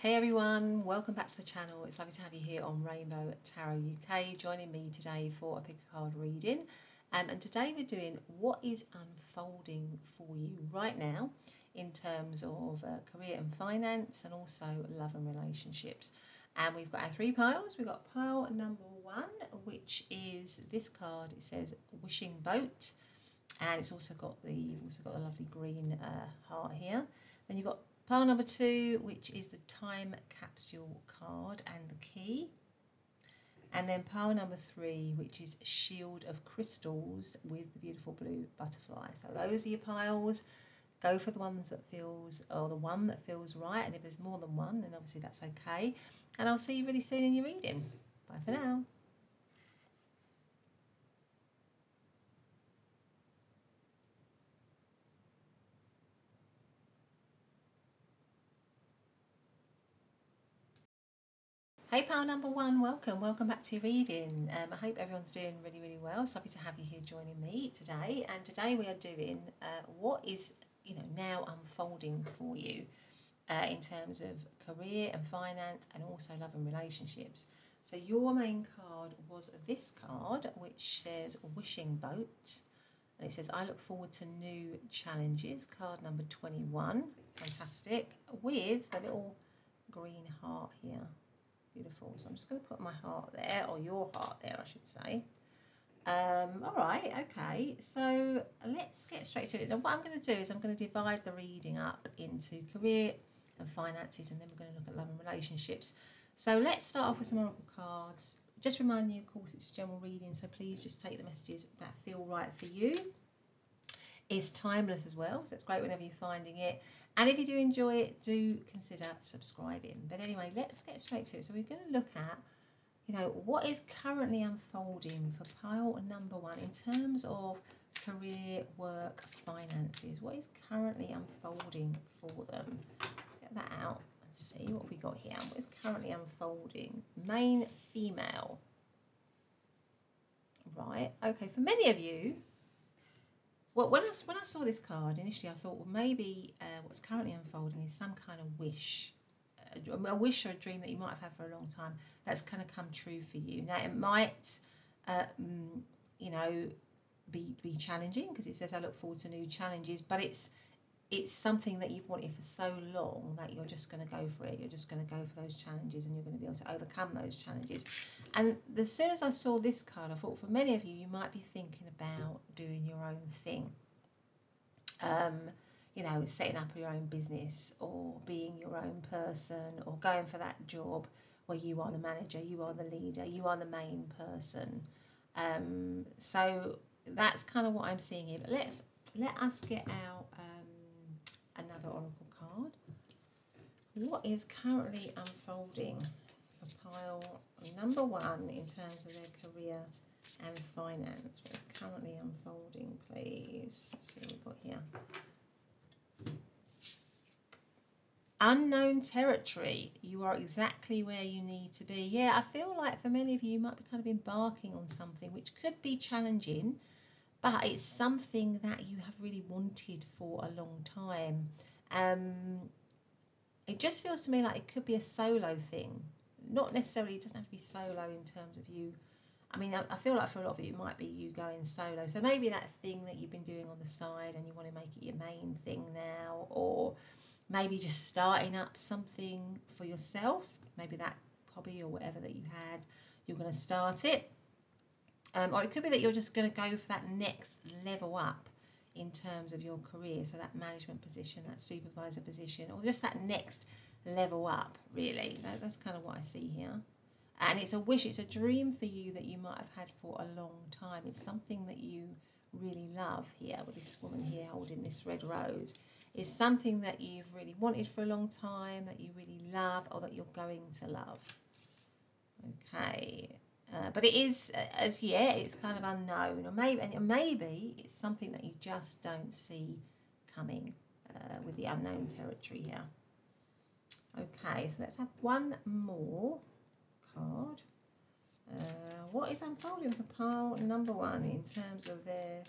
Hey everyone, welcome back to the channel. It's lovely to have you here on Rainbow Tarot UK, joining me today for a pick a card reading. And today we're doing what is unfolding for you right now in terms of career and finance, and also love and relationships. And we've got our three piles. We've got pile number one, which is this card. It says Wishing Boat, and it's also got you've also got the lovely green heart here. Then you've got pile number two, which is the Time Capsule card and the key. And then pile number three, which is Shield of Crystals with the beautiful blue butterfly. So those are your piles. Go for the ones that feels, or the one that feels right. And if there's more than one, then obviously that's okay. And I'll see you really soon in your reading. Bye for now. Hey pile number one, welcome back to your reading. I hope everyone's doing really well. It's lovely to have you here joining me today. And today we are doing what is now unfolding for you in terms of career and finance, and also love and relationships. So your main card was this card, which says Wishing Boat, and it says I look forward to new challenges. Card number 21, fantastic, with a little green heart here. Beautiful. So I'm just going to put my heart there, or your heart there, I should say. All right, okay. So let's get straight to it. Now, what I'm going to do is I'm going to divide the reading up into career and finances, and then we're going to look at love and relationships. So let's start off with some oracle cards. Just remind you, of course, it's a general reading, so please just take the messages that feel right for you. It's timeless as well, so it's great whenever you're finding it. And if you do enjoy it, do consider subscribing. But anyway, let's get straight to it. So we're going to look at, what is currently unfolding for pile number one in terms of career, work, finances. What is currently unfolding for them? Let's get that out and see what we got here. What is currently unfolding? Main female. Right, okay, for many of you, well, when I saw this card initially, I thought, well, maybe what's currently unfolding is some kind of wish, a wish or a dream that you might have had for a long time that's kind of come true for you. Now, it might, be challenging, because it says I look forward to new challenges, but it's something that you've wanted for so long that you're just going to go for it. You're just going to go for those challenges, and you're going to be able to overcome those challenges. And as soon as I saw this card, I thought for many of you, you might be thinking about doing your own thing. Setting up your own business, or being your own person, or going for that job where you are the manager, you are the leader, you are the main person. So that's kind of what I'm seeing here. But let us get out another oracle card. What is currently unfolding for pile number one in terms of their career and finance? What is currently unfolding, please? Let's see what we've got here. Unknown territory. You are exactly where you need to be. Yeah, I feel like for many of you, you might be kind of embarking on something which could be challenging, but it's something that you have really wanted for a long time. It just feels to me like it could be a solo thing. Not necessarily, it doesn't have to be solo in terms of you. I mean, I feel like for a lot of you, it might be you going solo. So maybe that thing that you've been doing on the side and you want to make it your main thing now, or maybe just starting up something for yourself. Maybe that hobby or whatever that you had, you're going to start it. Or it could be that you're just going to go for that next level up in terms of your career. So that management position, that supervisor position, or just that next level up, really. That's kind of what I see here. And it's a wish, it's a dream for you that you might have had for a long time. It's something that you really love here, with this woman here holding this red rose. It's something that you've really wanted for a long time, that you really love, or that you're going to love. Okay. But it is, as yet, it's kind of unknown, or maybe it's something that you just don't see coming with the unknown territory here. Okay, so let's have one more card. What is unfolding for pile number one in terms of their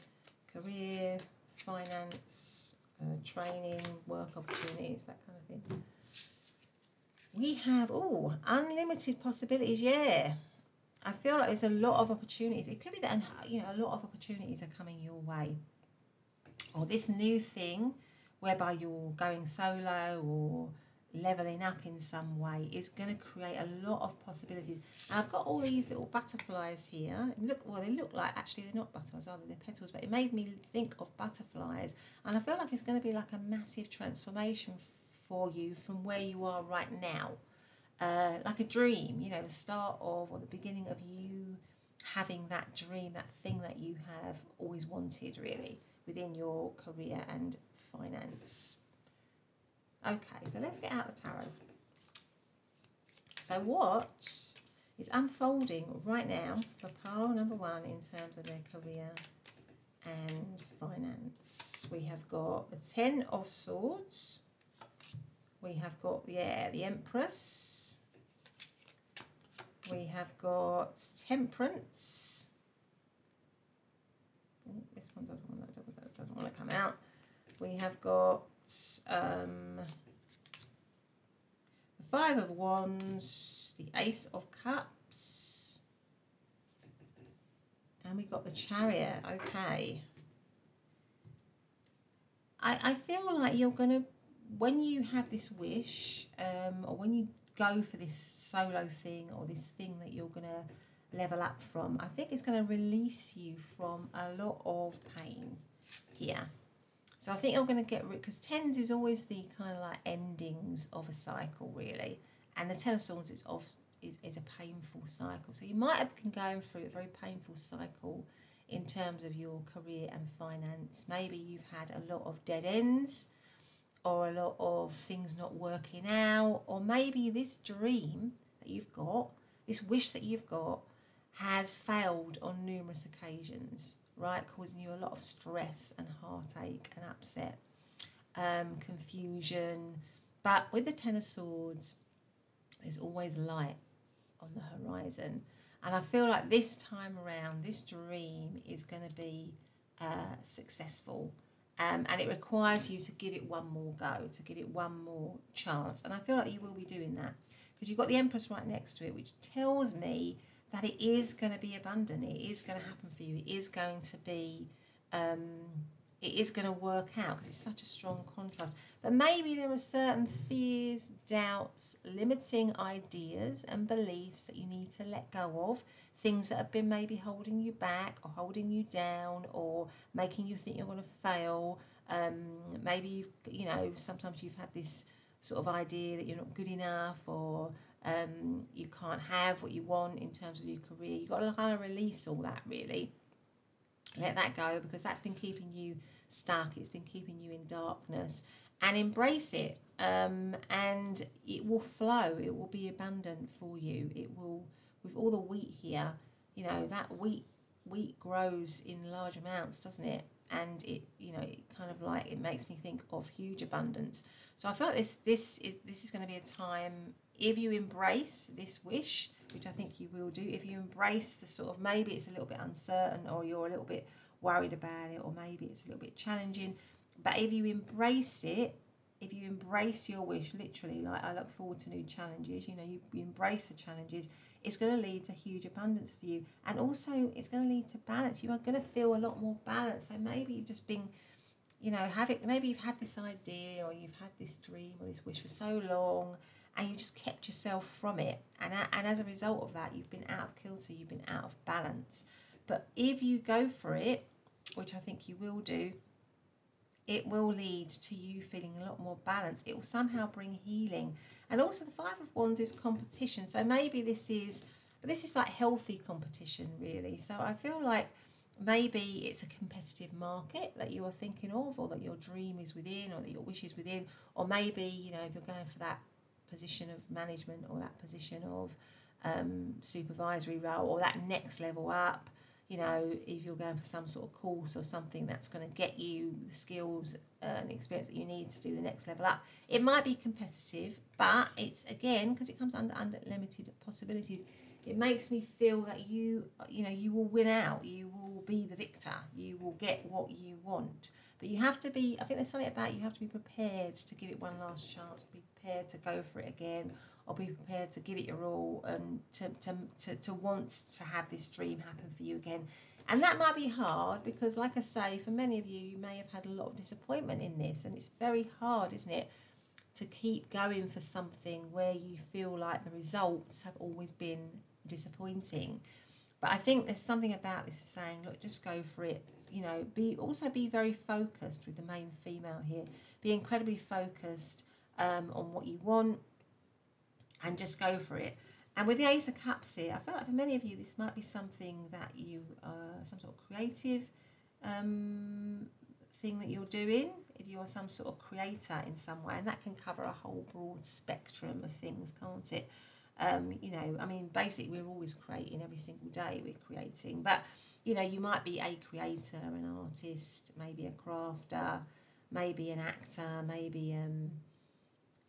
career, finance, training, work opportunities, that kind of thing? We have, oh, unlimited possibilities, yeah. I feel like there's a lot of opportunities. It could be that, you know, a lot of opportunities are coming your way. Or this new thing whereby you're going solo or leveling up in some way is going to create a lot of possibilities. And I've got all these little butterflies here. Look, well, they look like, actually they're not butterflies, are they? They're petals, but it made me think of butterflies. And I feel like it's going to be like a massive transformation for you from where you are right now. Like a dream, you know, the start of or the beginning of you having that dream, that thing that you have always wanted, really, within your career and finance. Okay, so let's get out the tarot. So what is unfolding right now for pile number one in terms of their career and finance? We have got the Ten of Swords. We have got, yeah, the Empress. We have got Temperance. Oh, this one doesn't want to come out. We have got the Five of Wands, the Ace of Cups, and we got the Chariot. Okay. I feel like you're going to, when you have this wish, or when you go for this solo thing or this thing that you're going to level up from, I think it's going to release you from a lot of pain here. So I think you're going to get rid, because tens is always the kind of like endings of a cycle, really, and the Ten of Swords is a painful cycle. So you might have been going through a very painful cycle in terms of your career and finance. Maybe you've had a lot of dead ends, or a lot of things not working out, or maybe this dream that you've got, this wish that you've got, has failed on numerous occasions, right? Causing you a lot of stress and heartache and upset, confusion. But with the Ten of Swords, there's always light on the horizon. And I feel like this time around, this dream is going to be successful. And it requires you to give it one more go, to give it one more chance. And I feel like you will be doing that, because you've got the Empress right next to it, which tells me that it is going to be abundant. It is going to happen for you. It is going to be, it is going to work out, because it's such a strong contrast. But maybe there are certain fears, doubts, limiting ideas and beliefs that you need to let go of. Things that have been maybe holding you back or holding you down or making you think you're going to fail. Maybe you know, sometimes you've had this sort of idea that you're not good enough, or you can't have what you want in terms of your career. You've got to kind of release all that, really. Let that go, because that's been keeping you stuck. It's been keeping you in darkness, and embrace it. And it will flow. It will be abundant for you. It will, with all the wheat here, you know, that wheat grows in large amounts, doesn't it? And it, you know, it kind of like, it makes me think of huge abundance. So I feel like this is going to be a time, if you embrace this wish, which I think you will do, if you embrace the sort of, maybe it's a little bit uncertain, or you're a little bit worried about it, or maybe it's a little bit challenging, but if you embrace it, if you embrace your wish, literally, like, I look forward to new challenges, you know, you embrace the challenges, it's going to lead to huge abundance for you. And also it's going to lead to balance. You are going to feel a lot more balanced. So maybe you've just been, you know, maybe you've had this idea, or you've had this dream or this wish for so long, and you just kept yourself from it. And as a result of that, you've been out of kilter, you've been out of balance. But if you go for it, which I think you will do, it will lead to you feeling a lot more balanced. It will somehow bring healing. And also the Five of Wands is competition. So maybe this is like healthy competition, really. So I feel like maybe it's a competitive market that you are thinking of, or that your dream is within, or that your wish is within. Or maybe, you know, if you're going for that position of management, or that position of supervisory role, or that next level up, you know, if you're going for some sort of course or something that's going to get you the skills and experience that you need to do the next level up, it might be competitive, but it's, again, because it comes under limited possibilities, it makes me feel that you know, you will win out, you will be the victor, you will get what you want, But you have to be, I think there's something about you have to be prepared to give it one last chance, be prepared to go for it again, or be prepared to give it your all and to want to have this dream happen for you again. And that might be hard because, like I say, for many of you, you may have had a lot of disappointment in this, and it's very hard, isn't it, to keep going for something where you feel like the results have always been disappointing. But I think there's something about this saying, look, just go for it. You know, be very focused with the main female here. Be incredibly focused on what you want and just go for it. And with the Ace of Cups here, I feel like for many of you, this might be something that you, some sort of creative thing that you're doing. If you are some sort of creator in some way, and that can cover a whole broad spectrum of things, can't it? You know, I mean, basically we're always creating every single day, we're creating, but you know, you might be a creator, an artist, maybe a crafter, maybe an actor, maybe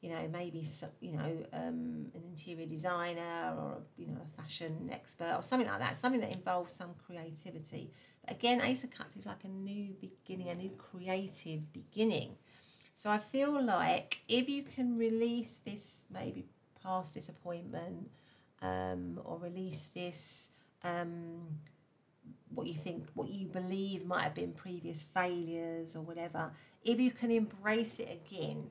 you know, maybe an interior designer, or you know, a fashion expert or something like that, something that involves some creativity. But again, Ace of Cups is like a new beginning, a new creative beginning. So I feel like if you can release this maybe past disappointment, or release this what you believe might have been previous failures or whatever, if you can embrace it again,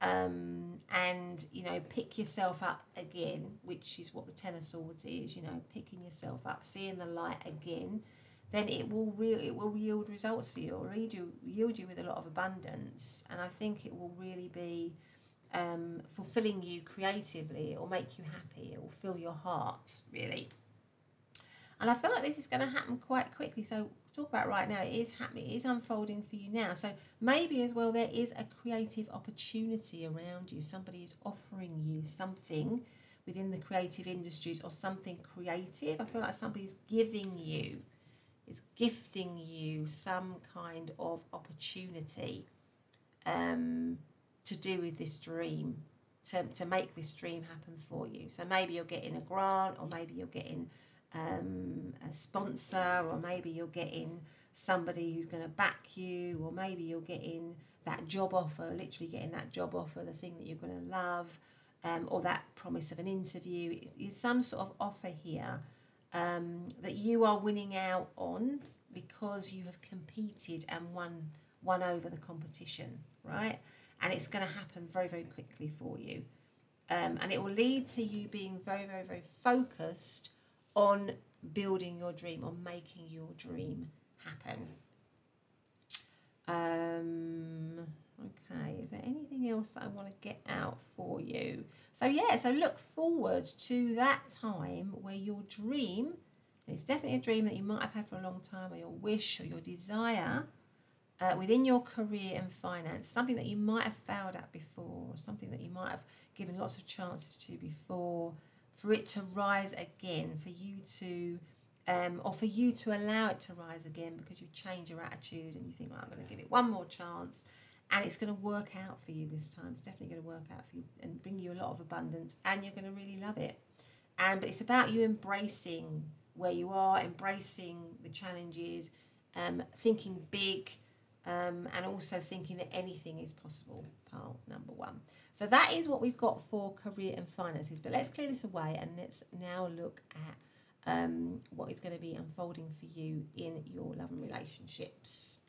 and you know, pick yourself up again, which is what the Ten of Swords is, you know, picking yourself up, seeing the light again, then it will yield results for you, or yield you with a lot of abundance. And I think it will really be fulfilling you creatively. It will make you happy. It will fill your heart, really. And I feel like this is going to happen quite quickly. So talk about right now, it is happening, it is unfolding for you now. So maybe as well there is a creative opportunity around you. Somebody is offering you something within the creative industries, or something creative. I feel like somebody's gifting you some kind of opportunity to do with this dream, to make this dream happen for you. So maybe you're getting a grant, or maybe you're getting a sponsor, or maybe you're getting somebody who's going to back you, or maybe you're getting that job offer, literally getting that job offer, the thing that you're going to love, or that promise of an interview. It's some sort of offer here that you are winning out on because you have competed and won over the competition, right? And it's going to happen very, very quickly for you. And it will lead to you being very, very, very focused on building your dream, on making your dream happen. Okay, is there anything else that I want to get out for you? So yeah, so look forward to that time where your dream, and it's definitely a dream that you might have had for a long time, or your wish or your desire within your career and finance, something that you might have failed at before, or something that you might have given lots of chances to before, for it to rise again, for you to, or for you to allow it to rise again because you change your attitude and you think, well, I'm going to give it one more chance, and it's going to work out for you this time. It's definitely going to work out for you and bring you a lot of abundance, and you're going to really love it. But it's about you embracing where you are, embracing the challenges, thinking big, and also thinking that anything is possible, pile number one. So that is what we've got for career and finances. But let's clear this away, and let's now look at what is going to be unfolding for you in your love and relationships.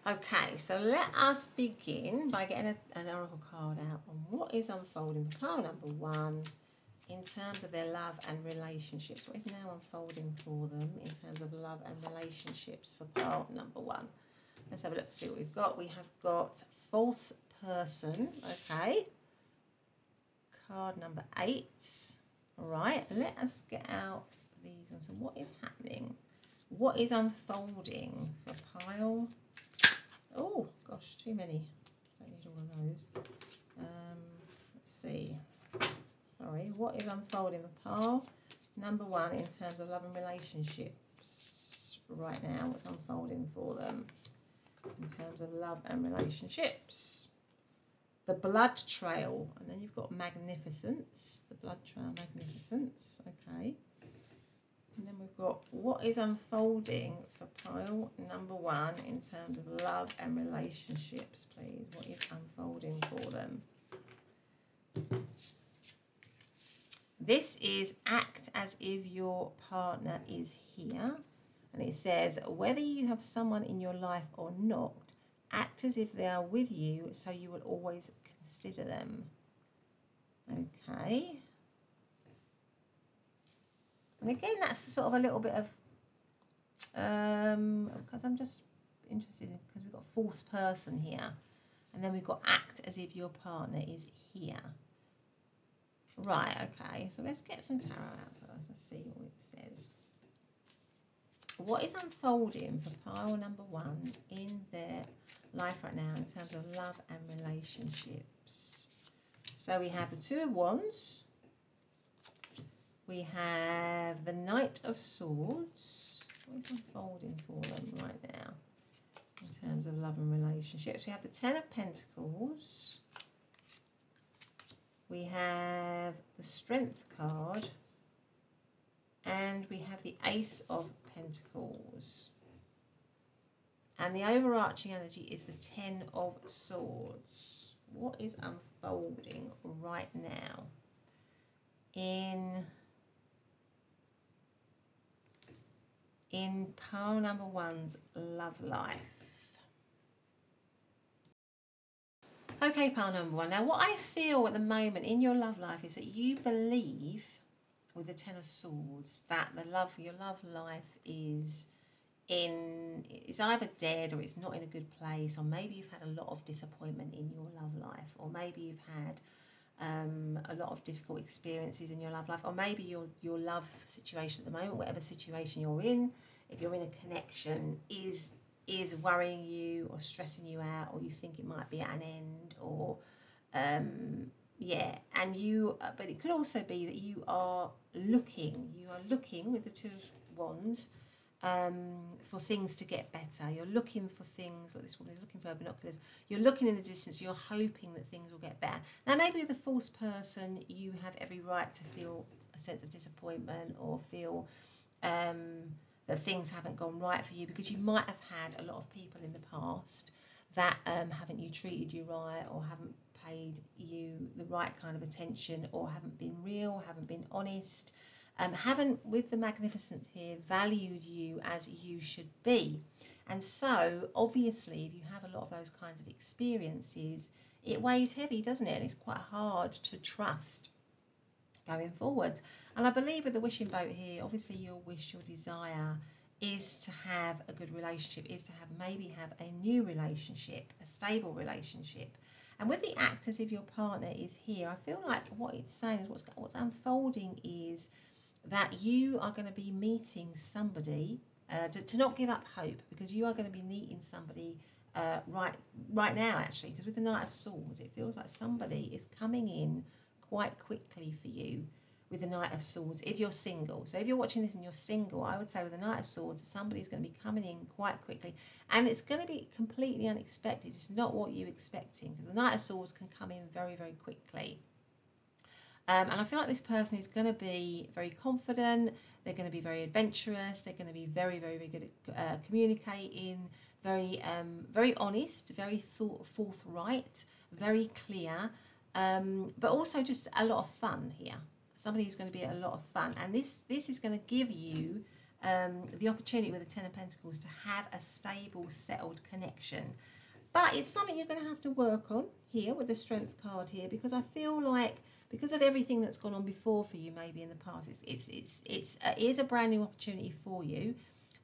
Okay, so let us begin by getting an oracle card out on what is unfolding for pile number one in terms of their love and relationships. What is now unfolding for them in terms of love and relationships for pile number one? Let's have a look to see what we've got. We have got false person, okay. Card number 8. All right, let us get out these and so what is happening? What is unfolding for pile? Oh gosh, too many. Don't need all of those. Let's see. Sorry, what is unfolding for pile number one in terms of love and relationships right now? What's unfolding for them in terms of love and relationships? The blood trail, and then you've got magnificence. The blood trail, magnificence. Okay. And then we've got what is unfolding for pile number 1 in terms of love and relationships, please. What is unfolding for them? This is act as if your partner is here. And it says, whether you have someone in your life or not, act as if they are with you so you will always consider them. Okay. And again, that's sort of a little bit of, because I'm just interested in, because we've got fourth person here. And then we've got act as if your partner is here. Right, okay, so let's get some tarot out first. Let's see what it says. What is unfolding for pile number 1 in their life right now in terms of love and relationships? So we have the Two of Wands. We have the Knight of Swords. What is unfolding for them right now in terms of love and relationships? We have the Ten of Pentacles. We have the Strength card. And we have the Ace of Pentacles. And the overarching energy is the Ten of Swords. What is unfolding right now in pile number 1's love life? Okay, pile number 1. Now, what I feel at the moment in your love life is that you believe, with the Ten of Swords, that your love life is either dead or it's not in a good place, or maybe you've had a lot of disappointment in your love life, or maybe you've had a lot of difficult experiences in your love life, or maybe your love situation at the moment, whatever situation you're in, if you're in a connection, is worrying you or stressing you out, or you think it might be at an end, or yeah, and but it could also be that you are looking with the Two of Wands for things to get better. You're looking for things, like this woman is looking for her binoculars. You're looking in the distance, you're hoping that things will get better. Now, maybe with a false person, you have every right to feel a sense of disappointment, or feel that things haven't gone right for you, because you might have had a lot of people in the past that haven't treated you right, or haven't paid you the right kind of attention, or haven't been real, haven't been honest, haven't, with the Magnificent here, valued you as you should be. And so, obviously, if you have a lot of those kinds of experiences, it weighs heavy, doesn't it? And it's quite hard to trust going forward. And I believe with the wishing boat here, obviously your wish, your desire is to have a good relationship, is to maybe have a new relationship, a stable relationship. And with the act as if your partner is here, I feel like what it's saying is what's unfolding is that you are going to be meeting somebody, to not give up hope, because you are going to be meeting somebody right now, actually, because with the Knight of Swords, it feels like somebody is coming in quite quickly for you with the Knight of Swords, if you're single. So if you're watching this and you're single, I would say with the Knight of Swords, somebody's going to be coming in quite quickly. And it's going to be completely unexpected. It's not what you're expecting, because the Knight of Swords can come in very, very quickly. And I feel like this person is going to be very confident. They're going to be very adventurous. They're going to be very, very, very good at communicating, very, very honest, very forthright, very clear, but also just a lot of fun here. Somebody who's going to be a lot of fun. And this is going to give you the opportunity with the Ten of Pentacles to have a stable, settled connection. But it's something you're going to have to work on here with the Strength card here, because I feel like, because of everything that's gone on before for you, maybe in the past, it is a brand new opportunity for you,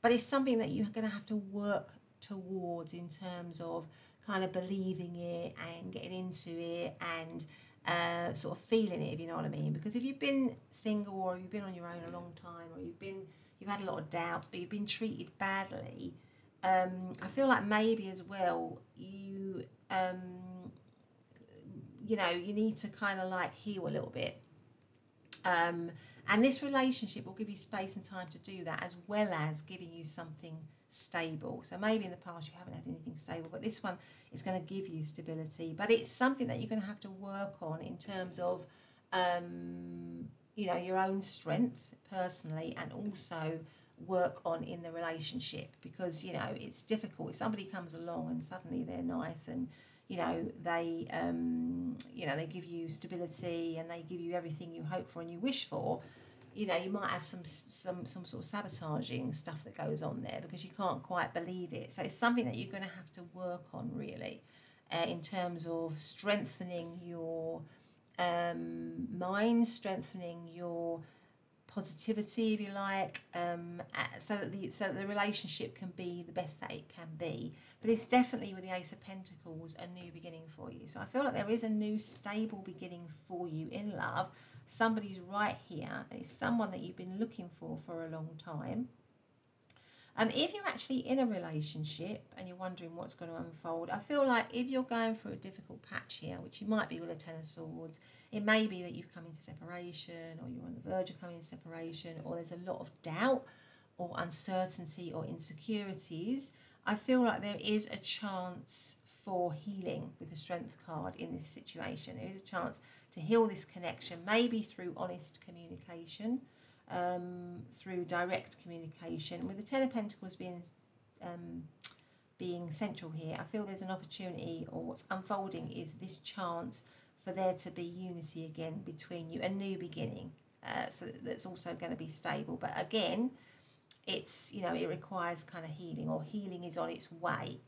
but it's something that you're going to have to work towards in terms of kind of believing it and getting into it and sort of feeling it, if you know what I mean. Because if you've been single, or you've been on your own a long time, or you've had a lot of doubt, or you've been treated badly, I feel like maybe as well you you need to kind of like heal a little bit. And this relationship will give you space and time to do that, as well as giving you something stable. So maybe in the past you haven't had anything stable, but this one is going to give you stability. But it's something that you're going to have to work on in terms of you know, your own strength personally, and also work on in the relationship, because, you know, it's difficult if somebody comes along and suddenly they're nice and, you know, they they give you stability and they give you everything you hope for and you wish for. You know, you might have some sort of sabotaging stuff that goes on there because you can't quite believe it. So it's something that you're going to have to work on, really, in terms of strengthening your mind, strengthening your positivity, if you like, so that the relationship can be the best that it can be. But it's definitely, with the Ace of Pentacles, a new beginning for you. So I feel like there is a new stable beginning for you in love. Somebody's right here, and it's someone that you've been looking for a long time. If you're actually in a relationship and you're wondering what's going to unfold, I feel like if you're going through a difficult patch here, which you might be with a Ten of Swords, it may be that you've come into separation, or you're on the verge of coming into separation, or there's a lot of doubt or uncertainty or insecurities. I feel like there is a chance for healing with the Strength card in this situation. There is a chance to heal this connection, maybe through honest communication, through direct communication. With the Ten of Pentacles being central here, I feel there's an opportunity, or what's unfolding is this chance for there to be unity again between you, a new beginning. So that's also going to be stable. But again, it's, you know, it requires kind of healing, or healing is on its way,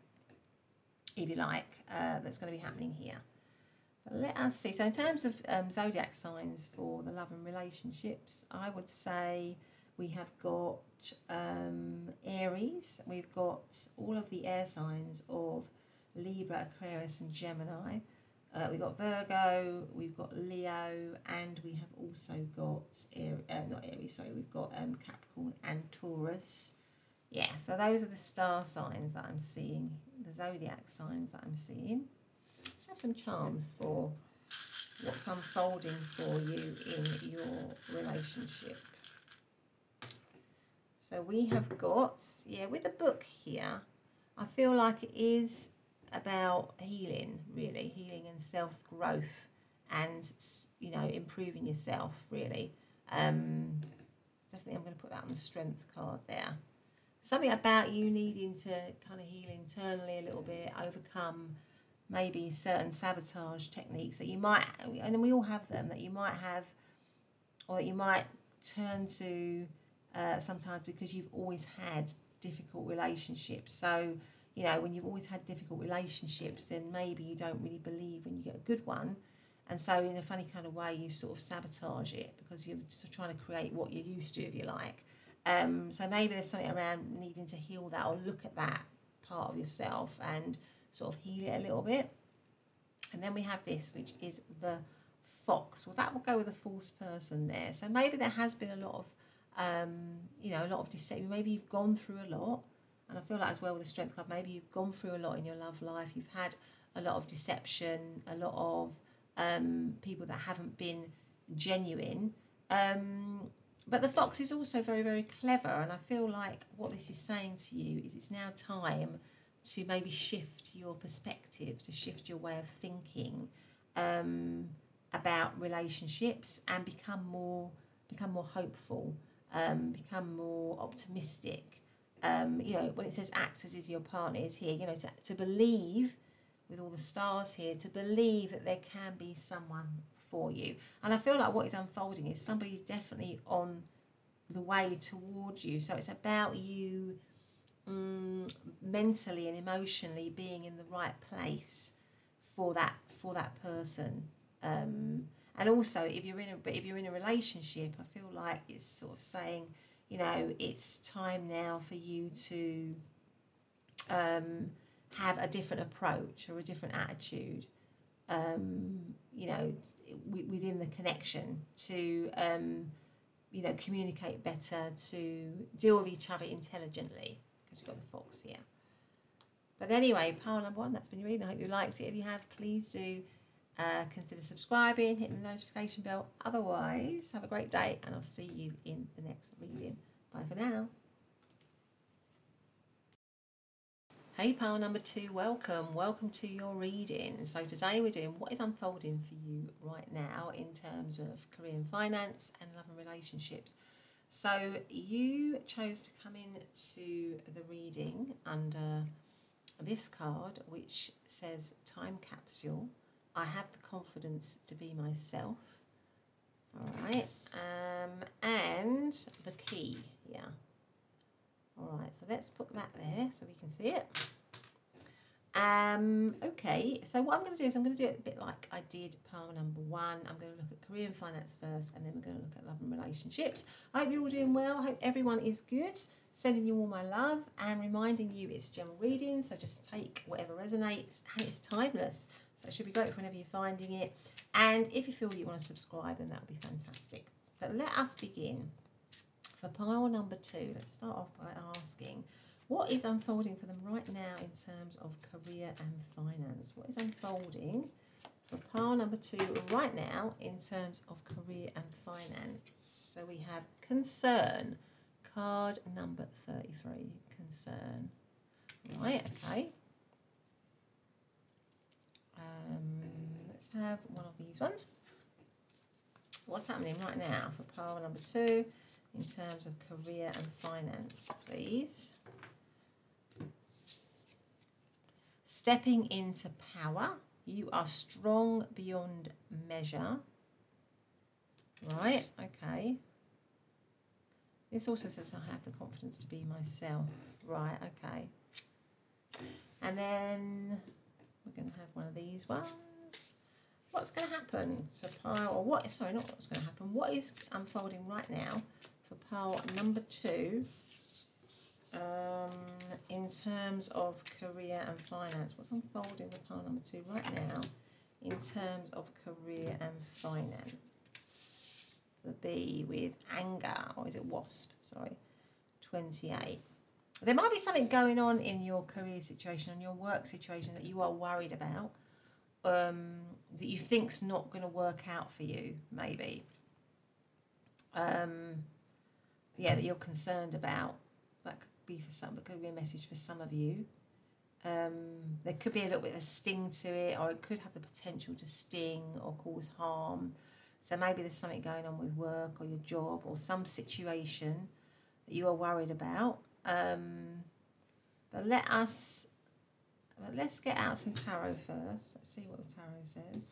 if you like, that's going to be happening here. But let us see. So in terms of zodiac signs for the love and relationships, I would say we have got Aries. We've got all of the air signs of Libra, Aquarius and Gemini. We've got Virgo, we've got Leo, and we have also got, we've got Capricorn and Taurus. Yeah, so those are the star signs that I'm seeing, the zodiac signs that I'm seeing. Let's have some charms for what's unfolding for you in your relationship. So we have got, with the book here, I feel like it is about healing, really, healing and self-growth and, you know, improving yourself, really. Definitely I'm going to put that on the Strength card there. Something about you needing to kind of heal internally a little bit, overcome maybe certain sabotage techniques that you might, and we all have them, that you might have, or that you might turn to sometimes because you've always had difficult relationships. So, you know, when you've always had difficult relationships, then maybe you don't really believe when you get a good one. And so in a funny kind of way, you sort of sabotage it because you're sort of trying to create what you're used to, if you like. So maybe there's something around needing to heal that, or look at that part of yourself and sort of heal it a little bit. And then we have this, which is the Fox. Well, that will go with a false person there. So maybe there has been a lot of, a lot of deception. Maybe you've gone through a lot. And I feel like as well with the Strength card, maybe you've gone through a lot in your love life. You've had a lot of deception, a lot of people that haven't been genuine. But the Fox is also very, very clever. And I feel like what this is saying to you is it's now time to maybe shift your perspective, to shift your way of thinking about relationships, and become more hopeful, become more optimistic. When it says act as is your partner is here, to believe, with all the stars here, to believe that there can be someone for you. And I feel like what is unfolding is somebody's definitely on the way towards you. So it's about you mentally and emotionally being in the right place for that person. And also, if you're in a relationship, I feel like it's sort of saying, it's time now for you to have a different approach or a different attitude, within the connection, to, communicate better, to deal with each other intelligently, because we've got the Fox here. But anyway, pile number 1, that's been your reading. I hope you liked it. If you have, please do consider subscribing, hitting the notification bell. Otherwise, have a great day, and I'll see you in the next reading. Bye for now. Hey pile number 2, welcome to your reading. So today we're doing what is unfolding for you right now in terms of career and finance and love and relationships. So you chose to come in to the reading under this card which says time capsule. I have the confidence to be myself. All right, and the key here. All right, so let's put that there so we can see it. Okay, so what I'm going to do is I'm going to do it a bit like I did pile number 1. I'm going to look at career and finance first, and then we're going to look at love and relationships. I hope you're all doing well. I hope everyone is good. Sending you all my love and reminding you it's general reading, so just take whatever resonates, and it's timeless. So it should be great whenever you're finding it. And if you feel you want to subscribe, then that would be fantastic. But let us begin. For pile number 2, let's start off by asking, what is unfolding for them right now in terms of career and finance? What is unfolding for pile number 2 right now in terms of career and finance? So we have concern, card number 33, concern. Right, okay. Let's have one of these ones. What's happening right now for pile number 2 in terms of career and finance, please? Stepping into power. You are strong beyond measure. Right, okay. This also says I have the confidence to be myself. Right, okay. And then we're going to have one of these ones. What's going to happen to pile, or what, sorry, not what's going to happen, what is unfolding right now for pile number 2 in terms of career and finance? What's unfolding for pile number 2 right now in terms of career and finance? The B with anger, or is it wasp? Sorry, 28. There might be something going on in your career situation, in your work situation that you are worried about, that you think's not going to work out for you, maybe. Yeah, that you're concerned about. That could be for some, it could be a message for some of you. There could be a little bit of a sting to it, or it could have the potential to sting or cause harm. So maybe there's something going on with work or your job or some situation that you are worried about. But let's get out some tarot first. Let's see what the tarot says.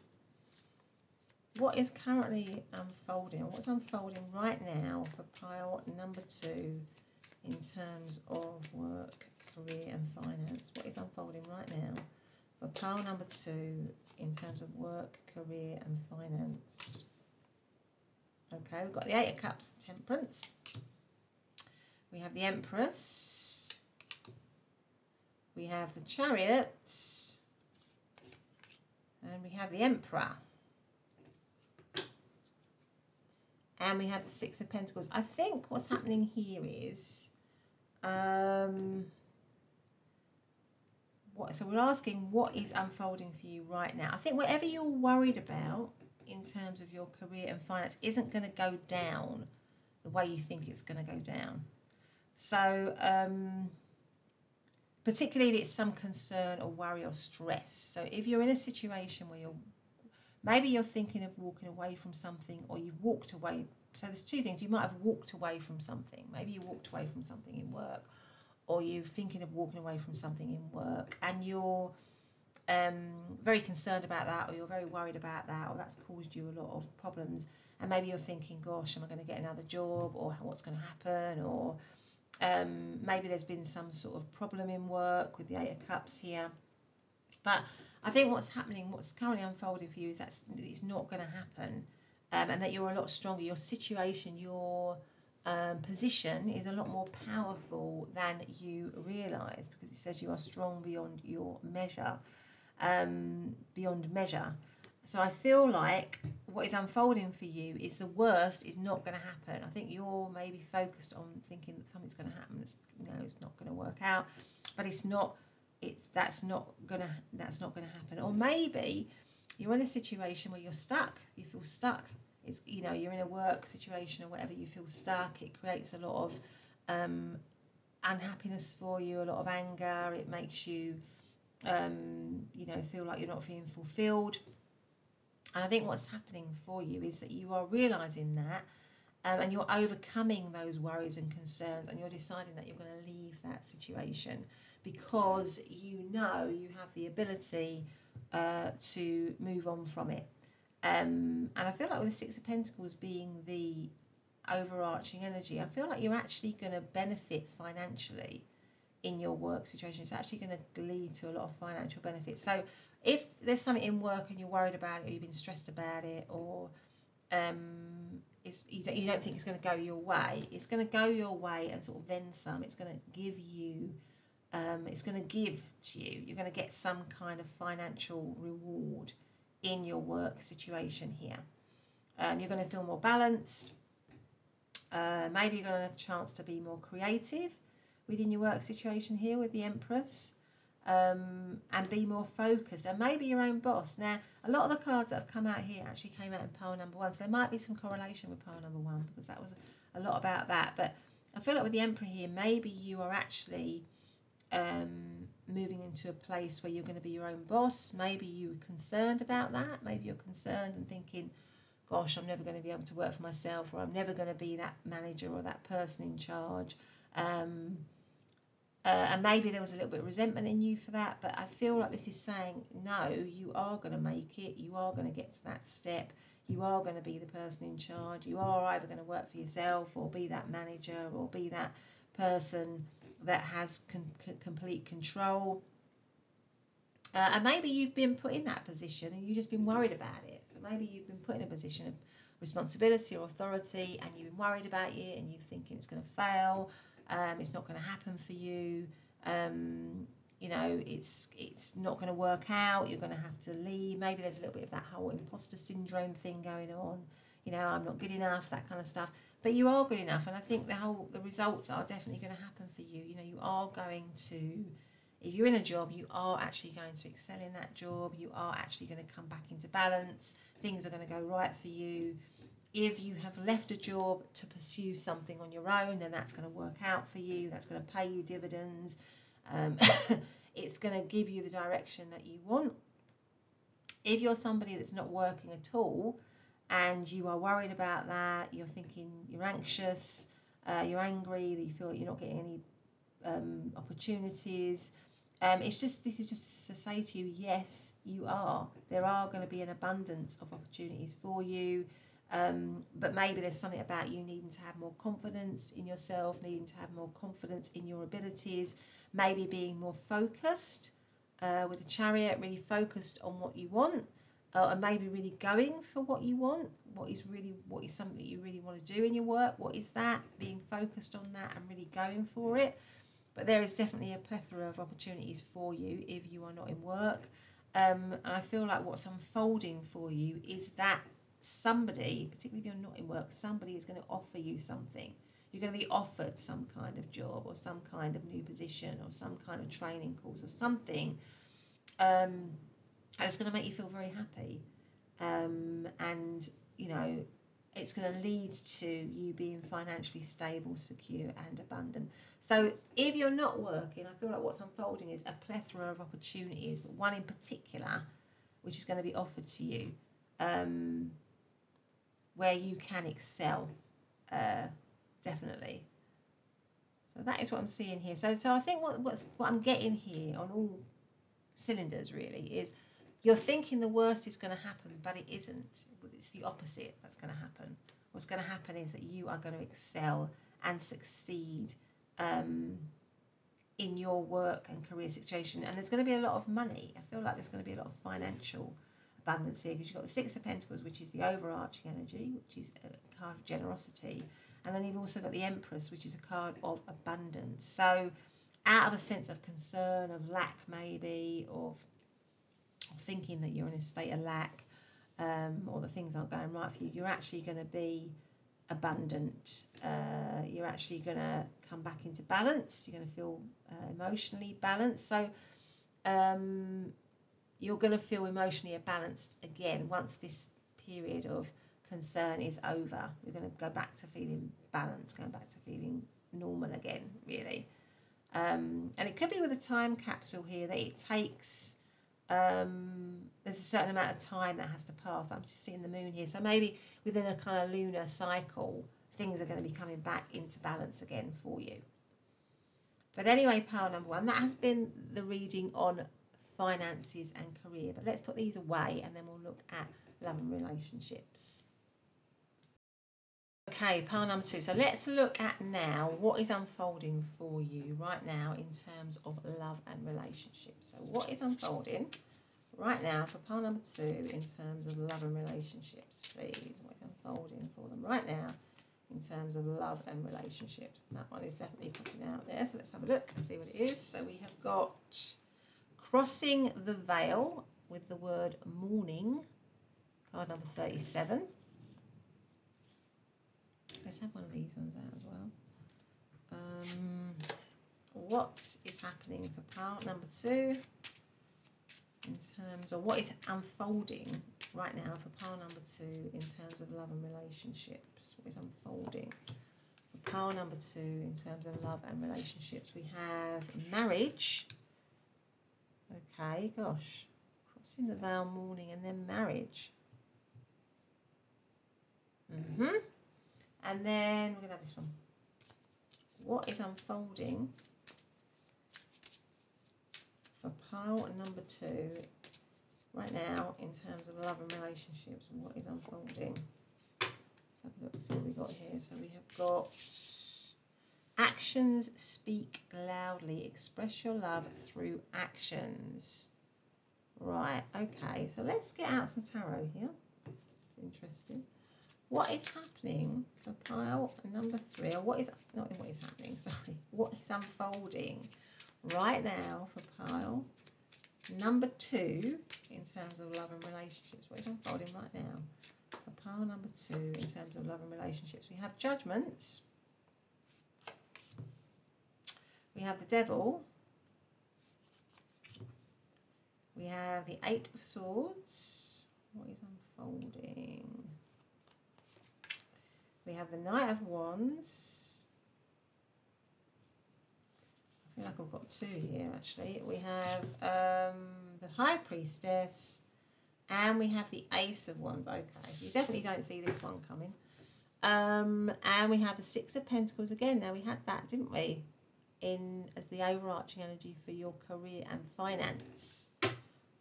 What is currently unfolding, or what's unfolding right now for pile number 2 in terms of work, career and finance? What is unfolding right now for pile number 2 in terms of work, career and finance? Okay, we've got the 8 of Cups, Temperance. We have the Empress. We have the Chariot. And we have the Emperor. And we have the 6 of Pentacles. I think what's happening here is, so we're asking what is unfolding for you right now. I think whatever you're worried about in terms of your career and finance isn't going to go down the way you think it's going to go down. So, particularly if it's some concern or worry or stress. So if you're in a situation where maybe you're thinking of walking away from something, or you've walked away. So there's 2 things. You might have walked away from something. Maybe you walked away from something in work, or you're thinking of walking away from something in work, and you're very concerned about that, or you're very worried about that, or that's caused you a lot of problems. And maybe you're thinking, gosh, am I going to get another job, or what's going to happen, or maybe there's been some sort of problem in work with the 8 of Cups here. But I think what's happening, what's currently unfolding for you is that it's not going to happen, and that you're a lot stronger. Your situation, your position is a lot more powerful than you realise, because it says you are strong beyond your measure, beyond measure. So I feel like what is unfolding for you is the worst is not going to happen. I think you're maybe focused on thinking that something's going to happen. It's not going to work out, but it's not. That's not gonna happen. Or maybe you're in a situation where you're stuck. You feel stuck. You're in a work situation or whatever. You feel stuck. It creates a lot of unhappiness for you, a lot of anger. It makes you, you know, feel like you're not feeling fulfilled. And I think what's happening for you is that you are realising that, and you're overcoming those worries and concerns, and you're deciding that you're going to leave that situation because you know you have the ability to move on from it. And I feel like with the Six of Pentacles being the overarching energy, I feel like you're actually going to benefit financially in your work situation. It's actually going to lead to a lot of financial benefits. So if there's something in work and you're worried about it, or you've been stressed about it, or you don't think it's going to go your way, it's going to go your way and sort of then some. It's going to give you, it's going to give to you. You're going to get some kind of financial reward in your work situation here. You're going to feel more balanced. Maybe you're going to have a chance to be more creative within your work situation here with the Empress, and be more focused, and maybe your own boss. Now, a lot of the cards that have come out here actually came out in pile number 1, so there might be some correlation with pile number 1 because that was a lot about that. But I feel like with the Emperor here, maybe you are actually moving into a place where you're going to be your own boss. Maybe you were concerned about that. Maybe you're concerned and thinking, gosh, I'm never going to be able to work for myself, or I'm never going to be that manager or that person in charge. And maybe there was a little bit of resentment in you for that, but I feel like this is saying, no, you are going to make it. You are going to get to that step. You are going to be the person in charge. You are either going to work for yourself or be that manager or be that person that has complete control. And maybe you've been put in that position and you've just been worried about it. So maybe you've been put in a position of responsibility or authority, and you've been worried about it, and you're thinking it's going to fail. It's not going to happen for you. You know, it's not going to work out. You're going to have to leave. Maybe there's a little bit of that whole imposter syndrome thing going on. You know, I'm not good enough, that kind of stuff. But you are good enough, and I think the results are definitely going to happen for you. You know, you are going to, if you're in a job, you are actually going to excel in that job. You are actually going to come back into balance. Things are going to go right for you. If you have left a job to pursue something on your own, then that's going to work out for you. That's going to pay you dividends. It's going to give you the direction that you want. If you're somebody that's not working at all and you are worried about that, you're thinking, you're anxious, you're angry, that you feel like you're not getting any opportunities, this is just to say to you, yes, you are. There are going to be an abundance of opportunities for you. But maybe there's something about you needing to have more confidence in yourself, needing to have more confidence in your abilities, maybe being more focused with the Chariot, really focused on what you want, and maybe really going for what you want. What is something that you really want to do in your work? What is that? Being focused on that and really going for it. But there is definitely a plethora of opportunities for you if you are not in work. And I feel like what's unfolding for you is that somebody, particularly if you're not in work, somebody is going to offer you something. You're going to be offered some kind of job or some kind of new position or some kind of training course or something that's going to make you feel very happy. And, you know, it's going to lead to you being financially stable, secure and abundant. So if you're not working, I feel like what's unfolding is a plethora of opportunities, but one in particular which is going to be offered to you, where you can excel, definitely. So that is what I'm seeing here. So I think what I'm getting here on all cylinders really is you're thinking the worst is going to happen, but it isn't. It's the opposite that's going to happen. What's going to happen is that you are going to excel and succeed in your work and career situation. And there's going to be a lot of money. I feel like there's going to be a lot of financial abundance here, because you've got the Six of Pentacles, which is the overarching energy, which is a card of generosity, and then you've also got the Empress, which is a card of abundance. So out of a sense of concern, of lack maybe, of thinking that you're in a state of lack, or that things aren't going right for you, you're actually going to be abundant. You're actually going to come back into balance. You're going to feel emotionally balanced. So you're going to feel emotionally balanced again once this period of concern is over. You're going to go back to feeling balanced, going back to feeling normal again, really. And it could be with a time capsule here that it takes, there's a certain amount of time that has to pass. I'm just seeing the moon here. So maybe within a kind of lunar cycle, things are going to be coming back into balance again for you. But anyway, pile number one, that has been the reading on finances and career. But let's put these away and then we'll look at love and relationships. Okay, pile number two. So let's look at now what is unfolding for you right now in terms of love and relationships. So what is unfolding right now for pile number two in terms of love and relationships, please? What is unfolding for them right now in terms of love and relationships? And that one is definitely popping out there. So let's have a look and see what it is. So we have got crossing the veil with the word mourning, card number 37. Let's have one of these ones out as well. What is happening for part number two in terms of what is unfolding right now for pile number two in terms of love and relationships? What is unfolding for pile number two in terms of love and relationships? We have marriage. Okay, gosh. Crossing the veil, mourning, and then marriage. And then we're going to have this one. What is unfolding for pile number two right now in terms of love and relationships? What is unfolding? Let's have a look and see what we've got here. So we have got actions speak loudly. Express your love through actions. Right, okay. So let's get out some tarot here. It's interesting. What is happening for pile number three, or what is happening, sorry, what is unfolding right now for pile number two in terms of love and relationships? What is unfolding right now for pile number two in terms of love and relationships? We have judgment, we have the devil, we have the 8 of Swords. What is unfolding? We have the Knight of Wands. I feel like I've got two here actually. We have the High Priestess and we have the Ace of Wands. Okay, you definitely don't see this one coming. And we have the 6 of Pentacles again. Now we had that, didn't we? In as the overarching energy for your career and finance.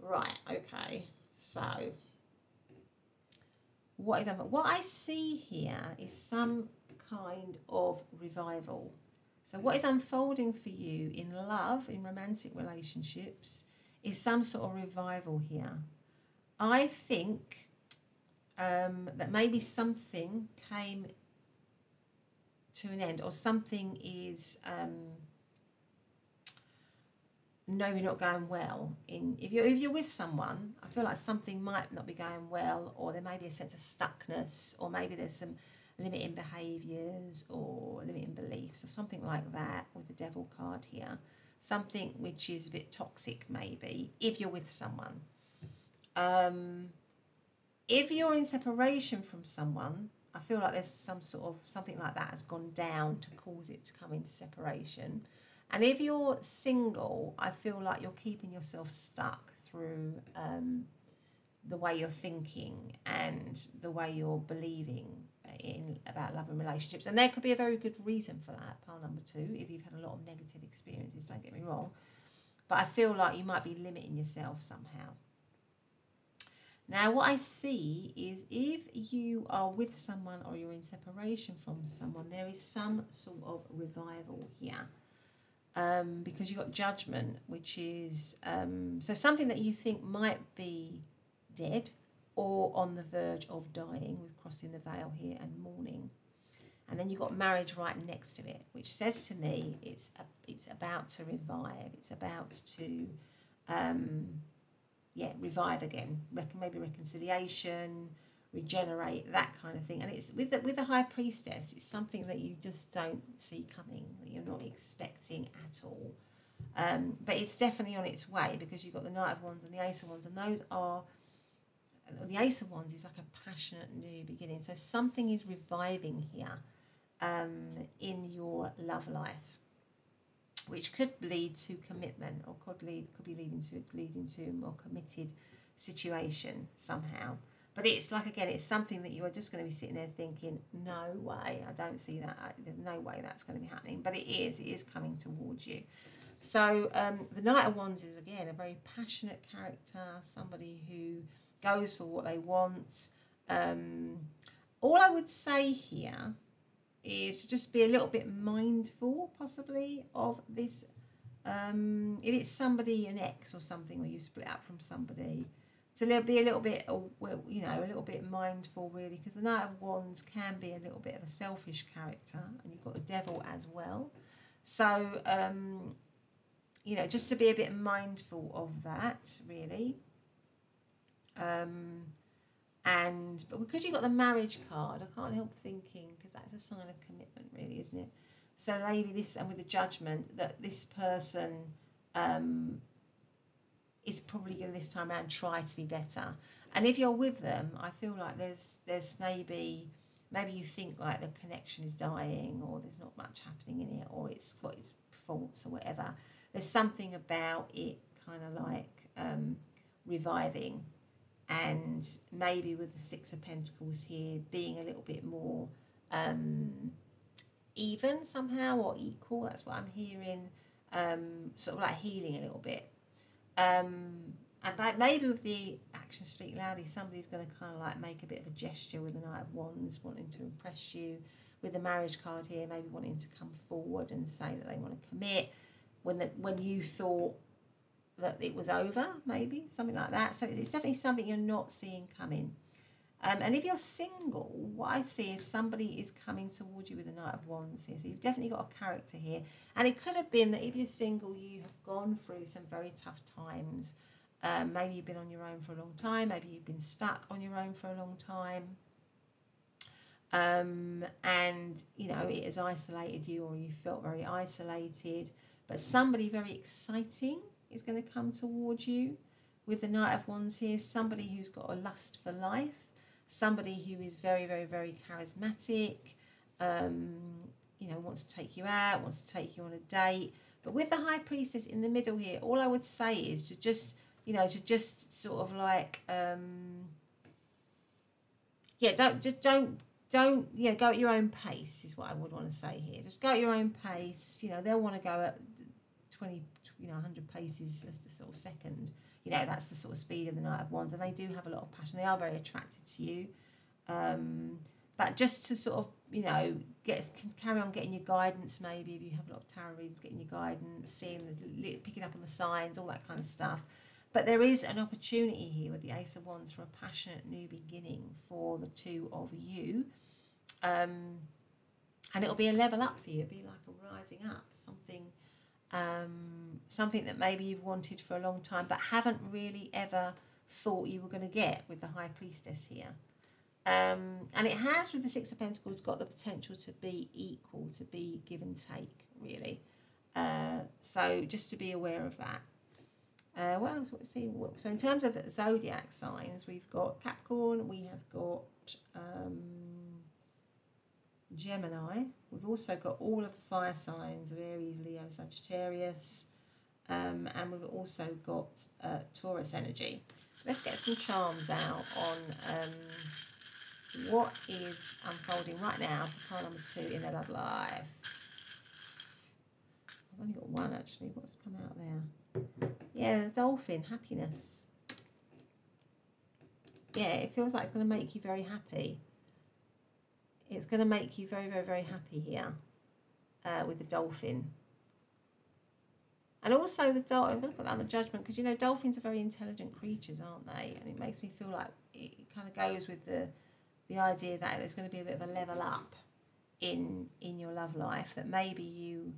Right, okay. So what I see here is some kind of revival. So what is unfolding for you in love, in romantic relationships, is some sort of revival here. I think that maybe something came to an end, or something is maybe not going well. If you're with someone, I feel like something might not be going well, or there may be a sense of stuckness, or maybe there's some limiting behaviours or limiting beliefs or something like that with the Devil card here. Something which is a bit toxic maybe if you're with someone. If you're in separation from someone, I feel like there's some sort of something like that has gone down to cause it to come into separation. And if you're single, I feel like you're keeping yourself stuck through the way you're thinking and the way you're believing about love and relationships. And there could be a very good reason for that, pile number two, if you've had a lot of negative experiences, don't get me wrong. But I feel like you might be limiting yourself somehow. Now, what I see is if you are with someone or you're in separation from someone, there is some sort of revival here. Because you've got judgment, which is so something that you think might be dead or on the verge of dying, with crossing the veil here and mourning. And then you've got marriage right next to it, which says to me it's about to revive. It's about to revive again. Maybe reconciliation, regenerate, that kind of thing. And it's with the High Priestess, it's something that you just don't see coming, that you're not expecting at all. But it's definitely on its way, because you've got the Knight of Wands and the Ace of Wands, and those are, the Ace of Wands is like a passionate new beginning. So something is reviving here in your love life. which could lead to commitment, or could be leading to a more committed situation somehow. But it's like, again, it's something that you are just going to be sitting there thinking, no way, I don't see that, there's no way that's going to be happening. But it is coming towards you. So the Knight of Wands is, again, a very passionate character, somebody who goes for what they want. All I would say here is to just be a little bit mindful, possibly, of this. If it's somebody, an ex or something, or you split up from somebody, to be a little bit, you know, a little bit mindful, really, because the Knight of Wands can be a little bit of a selfish character, and you've got the Devil as well. So, you know, just to be a bit mindful of that, really. But because you've got the Marriage card, I can't help thinking, because that's a sign of commitment, really, isn't it? So maybe this, and with the Judgment, that this person is probably going to this time around try to be better. And if you're with them, I feel like there's maybe you think like the connection is dying, or there's not much happening in it, or it's got its faults or whatever. There's something about it kind of like reviving. And maybe with the Six of Pentacles here being a little bit more even somehow, or equal. That's what I'm hearing. Sort of like healing a little bit. And maybe with the Actions Speak Loudly, somebody's going to kind of like make a bit of a gesture with the Knight of Wands, wanting to impress you. With the Marriage card here, maybe wanting to come forward and say that they want to commit when you thought that it was over, maybe something like that. So it's definitely something you're not seeing coming. And if you're single, what I see is somebody is coming towards you with the Knight of Wands here. So you've definitely got a character here. And it could have been that if you're single, you have gone through some very tough times. Maybe you've been on your own for a long time. Maybe you've been stuck on your own for a long time. And, you know, it has isolated you, or you felt very isolated. But somebody very exciting is going to come towards you with the Knight of Wands here. Somebody who's got a lust for life, somebody who is very, very, very charismatic, you know, wants to take you out, wants to take you on a date. But with the High Priestess in the middle here, all I would say is to just, you know, to just sort of like, yeah, don't, you know, go at your own pace is what I would want to say here. Just go at your own pace. You know, they'll want to go at 100 paces as the sort of second. You know, that's the sort of speed of the Knight of Wands, and they do have a lot of passion. They are very attracted to you. But just to sort of, you know, carry on getting your guidance, maybe if you have a lot of tarot readings, getting your guidance, picking up on the signs, all that kind of stuff. But there is an opportunity here with the Ace of Wands for a passionate new beginning for the two of you. And it'll be a level up for you. It'll be like a rising up, something that maybe you've wanted for a long time but haven't really ever thought you were going to get with the High Priestess here. And it has, with the Six of Pentacles, got the potential to be equal, to be give and take, really. So just to be aware of that. What else? Let's see. So in terms of zodiac signs, we've got Capricorn, we have got Gemini. We've also got all of the fire signs of Aries, Leo, Sagittarius, and we've also got Taurus energy. Let's get some charms out on what is unfolding right now for pile number 2 in their love life. I've only got one actually. What's come out there? Yeah, dolphin, happiness. Yeah, it feels like it's going to make you very happy. It's going to make you very, very, very happy here with the dolphin. And also the dolphin, I'm going to put that on the Judgment, because, you know, dolphins are very intelligent creatures, aren't they? And it makes me feel like it kind of goes with the idea that there's going to be a bit of a level up in your love life that maybe you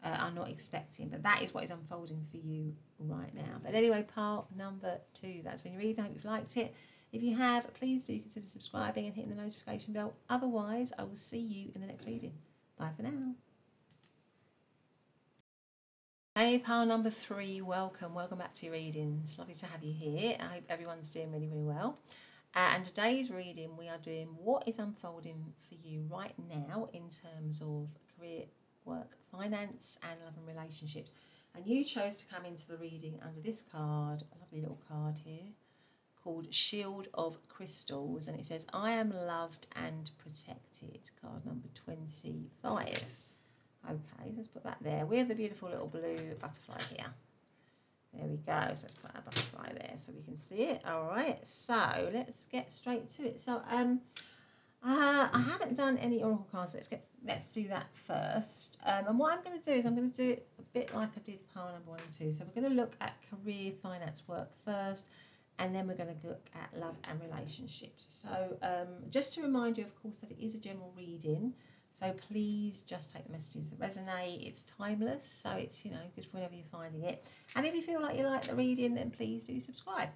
are not expecting. But that is what is unfolding for you right now. But anyway, part number 2, that's been your reading. I hope you've liked it. If you have, please do consider subscribing and hitting the notification bell. Otherwise, I will see you in the next reading. Bye for now. Hey, pile number 3, welcome back to your readings. Lovely to have you here. I hope everyone's doing really, really well. And today's reading, we are doing what is unfolding for you right now in terms of career, work, finance, and love and relationships. And you chose to come into the reading under this card, a lovely little card here, called Shield of Crystals. And it says, I am loved and protected. Card number 25. Okay, so let's put that there. We have the beautiful little blue butterfly here. There we go. So let's put our butterfly there so we can see it. All right, so let's get straight to it. So I haven't done any oracle cards. Let's do that first. And what I'm going to do is I'm going to do it a bit like I did pile number 1 and 2. So we're going to look at career, finance, work first, and then we're going to look at love and relationships. So just to remind you, of course, that it is a general reading. So please just take the messages that resonate. It's timeless, so it's, you know, good for whenever you're finding it. And if you feel like you like the reading, then please do subscribe.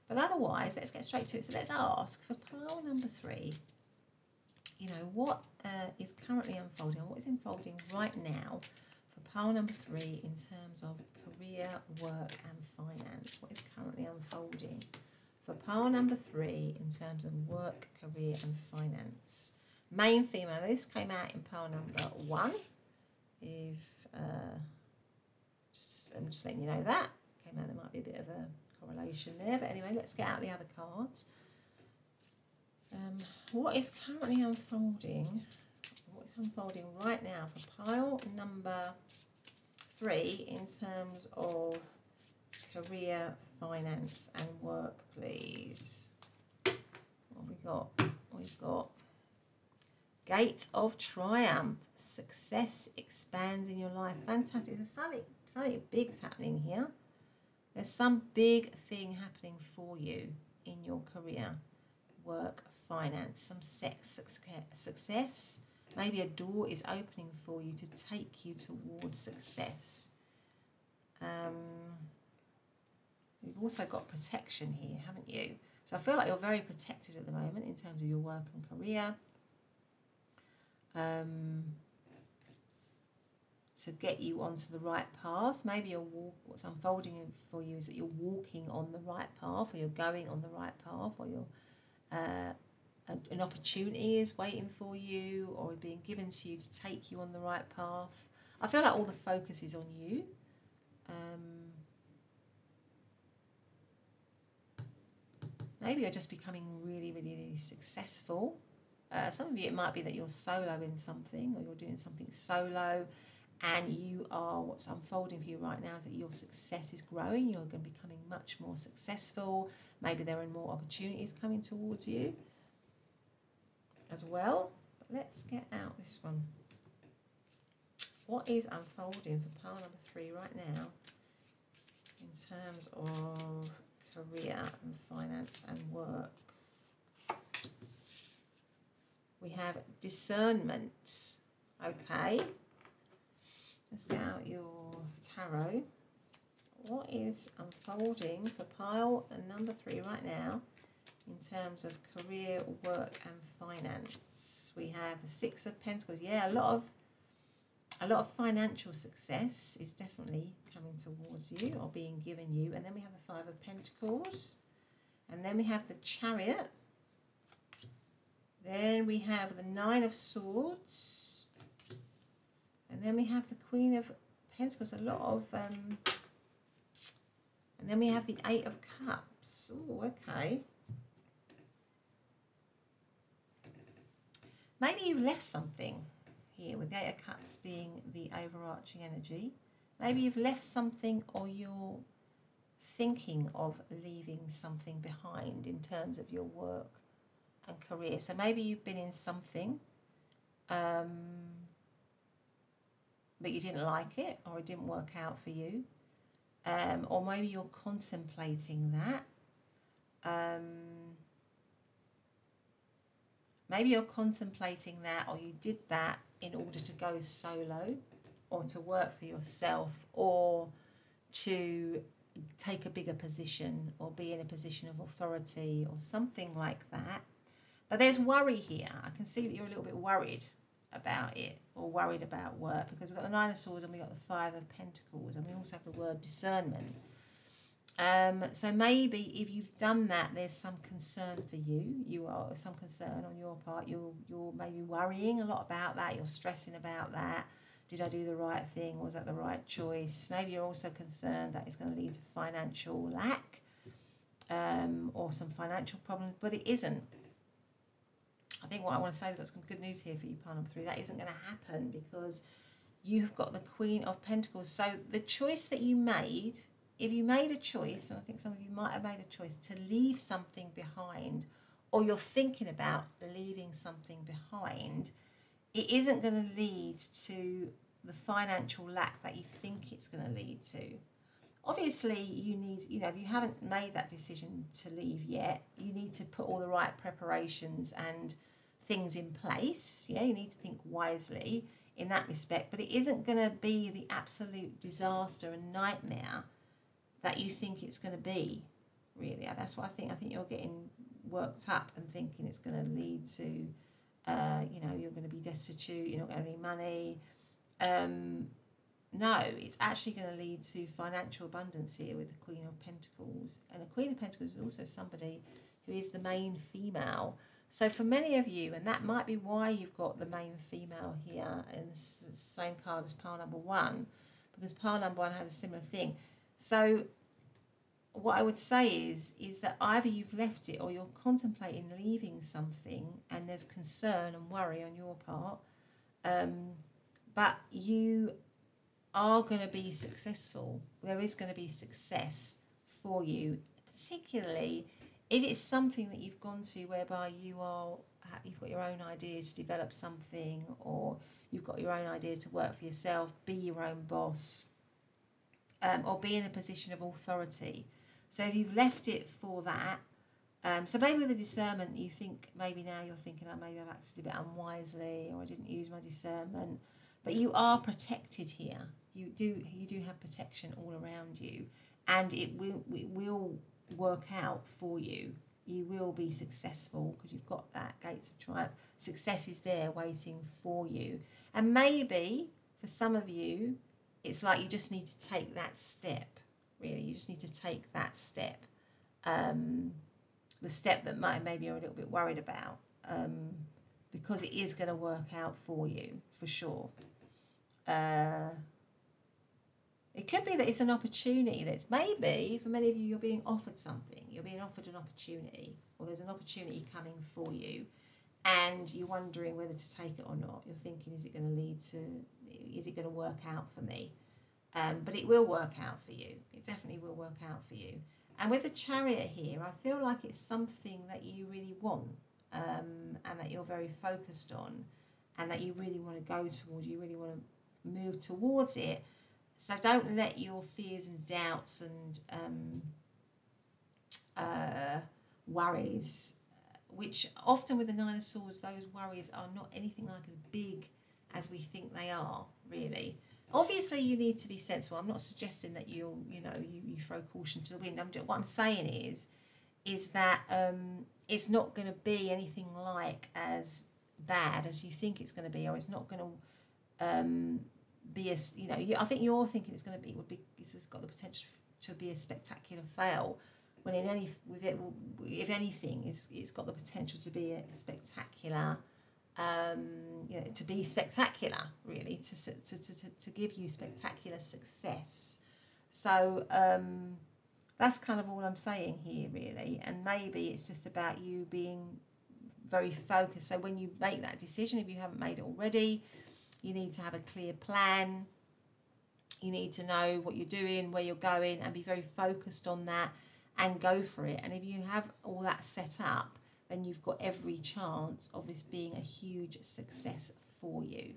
But otherwise, let's get straight to it. So let's ask for pile number 3. You know, what is currently unfolding, and what is unfolding right now for pile number 3 in terms of career, work and finance? What is currently unfolding for pile number 3 in terms of work, career and finance? Main female. This came out in pile number 1. If I'm just letting you know that came out, there might be a bit of a correlation there. But anyway, let's get out the other cards. What is currently unfolding? What is unfolding right now for pile number 3 in terms of career, finance, and work, please? What we got? We've got Gates of Triumph. Success expands in your life. Fantastic. There's something big's happening here. There's some big thing happening for you in your career, work, finance, some success. Maybe a door is opening for you to take you towards success. You've also got protection here, haven't you? So I feel like you're very protected at the moment in terms of your work and career. To get you onto the right path. Maybe what's unfolding for you is that you're walking on the right path, or you're going on the right path, or you're an opportunity is waiting for you, or being given to you to take you on the right path. I feel like all the focus is on you. Maybe you're just becoming really, really, really successful. Some of you, it might be that you're solo in something, or you're doing something solo, and you are, what's unfolding for you right now is that your success is growing. You're going to be becoming much more successful. Maybe there are more opportunities coming towards you as well. But let's get out this one. What is unfolding for pile number 3 right now in terms of career and finance and work? We have discernment. Okay. Let's get out your tarot. What is unfolding for pile number 3 right now in terms of career, work and finance? We have the 6 of Pentacles. Yeah, a lot of financial success is definitely coming towards you or being given you. And then we have the 5 of Pentacles. And then we have the Chariot. Then we have the 9 of Swords. And then we have the Queen of Pentacles. A lot of... and then we have the 8 of Cups. Oh, okay. Maybe you've left something here with the 8 of Cups being the overarching energy. Maybe you've left something, or you're thinking of leaving something behind in terms of your work and career. So maybe you've been in something but you didn't like it, or it didn't work out for you, or maybe you're contemplating that. Maybe you're contemplating that, or you did that in order to go solo, or to work for yourself, or to take a bigger position, or be in a position of authority, or something like that. But there's worry here. I can see that you're a little bit worried about it, or worried about work, because we've got the 9 of Swords and we've got the 5 of Pentacles, and we also have the word discernment. So maybe if you've done that, there's some concern for you. You are some concern on your part. You're maybe worrying a lot about that. You're stressing about that. did I do the right thing? Was that the right choice? Maybe you're also concerned that it's going to lead to financial lack or some financial problems, but it isn't. I think what I want to say is I've got some good news here for you, pile number 3. That isn't going to happen because you've got the Queen of Pentacles. So the choice that you made, if you made a choice, and I think some of you might have made a choice to leave something behind, or you're thinking about leaving something behind, it isn't going to lead to the financial lack that you think it's going to lead to. Obviously, you need, you know, if you haven't made that decision to leave yet, you need to put all the right preparations and things in place. Yeah, you need to think wisely in that respect, but it isn't going to be the absolute disaster and nightmare that you think it's going to be, really. That's what I think. I think you're getting worked up and thinking it's going to lead to, you know, you're going to be destitute, you're not going to have any money. No, it's actually going to lead to financial abundance here with the Queen of Pentacles. And the Queen of Pentacles is also somebody who is the main female. So for many of you, and that might be why you've got the main female here in the same card as pile number 1, because pile number 1 had a similar thing. So what I would say is that either you've left it or you're contemplating leaving something and there's concern and worry on your part, but you are going to be successful. There is going to be success for you, particularly if it's something that you've gone to whereby you've got your own idea to develop something, or you've got your own idea to work for yourself, be your own boss, or be in a position of authority. So if you've left it for that, so maybe with the discernment, you think maybe now you're thinking, oh, maybe I've acted a bit unwisely, or I didn't use my discernment. But you are protected here. You do have protection all around you, and it will work out for you. You will be successful because you've got that gates of triumph. Success is there waiting for you. And maybe for some of you, it's like you just need to take that step, really. You just need to take that step. The step that maybe you're a little bit worried about, because it is going to work out for you, for sure. It could be that it's an opportunity that's maybe, for many of you, you're being offered something. You're being offered an opportunity, or there's an opportunity coming for you, and you're wondering whether to take it or not. You're thinking, is it going to work out for me? But it will work out for you. It definitely will work out for you. And with the Chariot here, I feel like it's something that you really want, and that you're very focused on, and that you really want to go towards. You really want to move towards it. So don't let your fears and doubts and worries, which often with the Nine of Swords, those worries are not anything like as big as we think they are, really. Obviously, you need to be sensible. I'm not suggesting that you throw caution to the wind. What I'm saying is that it's not going to be anything like as bad as you think it's going to be, or it's not going to be as, I think you're thinking it's going to be, it's got the potential to be a spectacular fail, when if anything, it's got the potential to be a spectacular, to be spectacular, really, to give you spectacular success. So that's kind of all I'm saying here, really. And maybe it's just about you being very focused. So when you make that decision, if you haven't made it already, you need to have a clear plan. You need to know what you're doing, where you're going, and be very focused on that and go for it. And if you have all that set up, then you've got every chance of this being a huge success for you.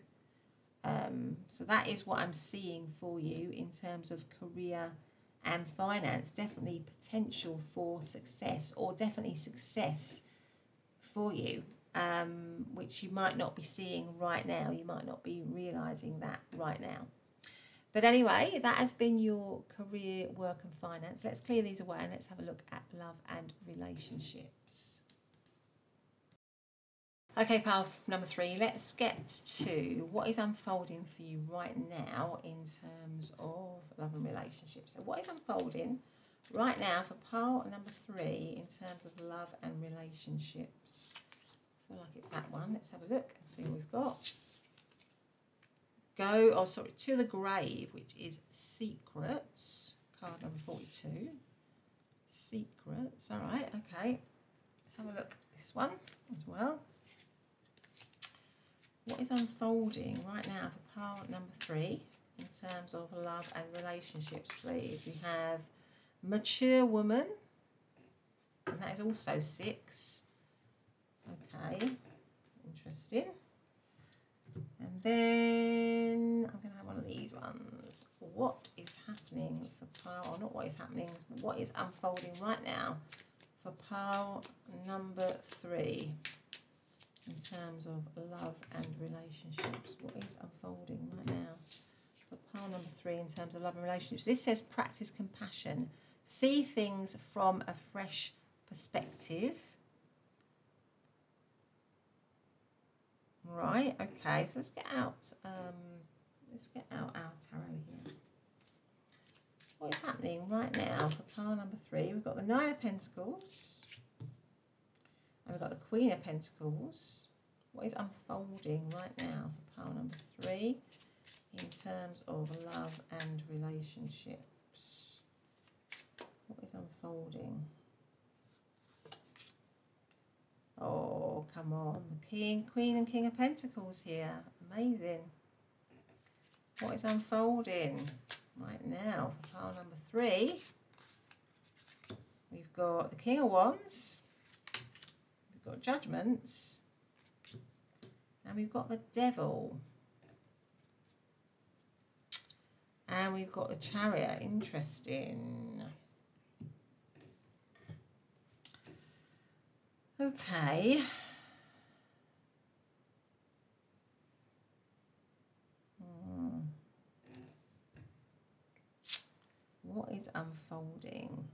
So that is what I'm seeing for you in terms of career and finance. Definitely potential for success, or definitely success for you, which you might not be seeing right now. You might not be realising that right now. But anyway, that has been your career, work and finance. Let's clear these away and let's have a look at love and relationships. Okay, pile number 3, let's get to what is unfolding for you right now in terms of love and relationships. So what is unfolding right now for pile number 3 in terms of love and relationships? I feel like it's that one. Let's have a look and see what we've got. go, oh sorry, to the grave, which is secrets, card number 42. Secrets, all right, okay. Let's have a look at this one as well. What is unfolding right now for pile number 3 in terms of love and relationships, please? We have mature woman, and that is also 6. Okay, interesting. And then I'm going to have one of these ones. What is happening for pile, or not what is happening, but what is unfolding right now for pile number 3 in terms of love and relationships? What is unfolding right now for pile number 3 in terms of love and relationships? This says practice compassion. See things from a fresh perspective. Right, okay, so let's get out our tarot here. What is happening right now for pile number 3? We've got the 9 of Pentacles, and we've got the Queen of Pentacles. What is unfolding right now for pile number 3 in terms of love and relationships? What is unfolding? Oh, come on. The King, Queen and King of Pentacles here. Amazing. What is unfolding right now for pile number 3? We've got the King of Wands. We've got Judgments. And we've got the Devil. And we've got the Chariot. Interesting. Okay. What is unfolding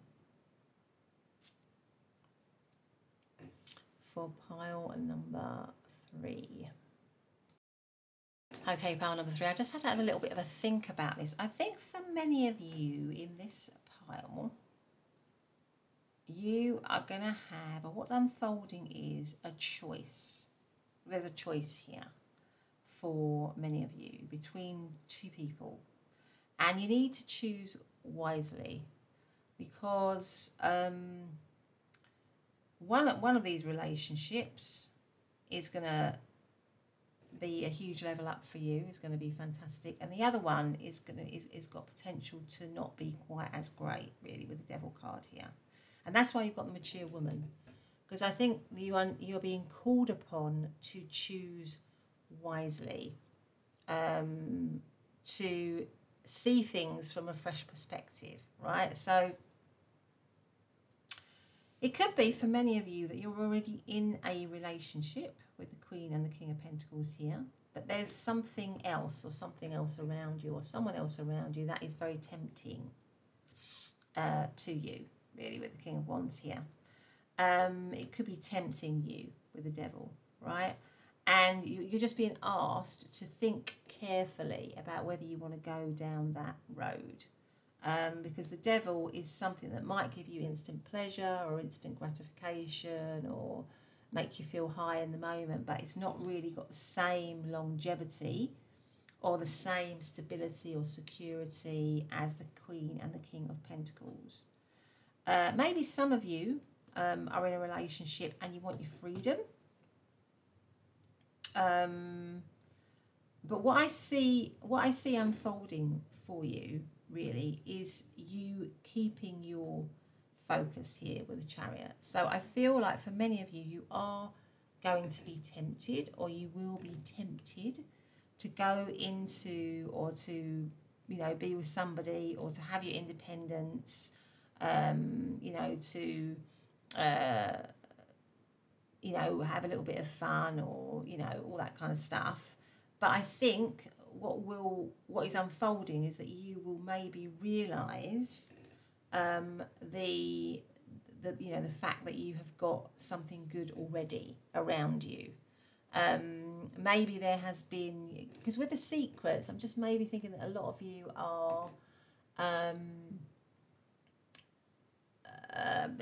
for pile number 3? Okay, pile number 3. I just had to have a little bit of a think about this. I think for many of you in this pile, you are going to have, or what's unfolding is a choice. There's a choice here for many of you between 2 people. And you need to choose wisely, because one of these relationships is going to be a huge level up for you. It's going to be fantastic. And the other one is got potential to not be quite as great, really, with the Devil card here. And that's why you've got the mature woman, because I think you're being called upon to choose wisely, to see things from a fresh perspective, right? So it could be for many of you that you're already in a relationship with the Queen and the King of Pentacles here, but there's something else, or something else around you, or someone else around you that is very tempting to you, really, with the King of Wands here. It could be tempting you with the Devil, right? And you're just being asked to think carefully about whether you want to go down that road. Because the Devil is something that might give you instant pleasure or instant gratification or make you feel high in the moment, but it's not really got the same longevity or the same stability or security as the Queen and the King of Pentacles. Maybe some of you are in a relationship and you want your freedom. But what I see unfolding for you really is you keeping your focus here with the Chariot. So I feel like for many of you, you are going to be tempted, or you will be tempted to go into, or to, you know, be with somebody, or to have your independence, you know, to you know, have a little bit of fun, or, you know, all that kind of stuff. But I think what is unfolding is that you will maybe realise the fact that you have got something good already around you. Maybe there has been, because with the secrets, I'm just maybe thinking that a lot of you are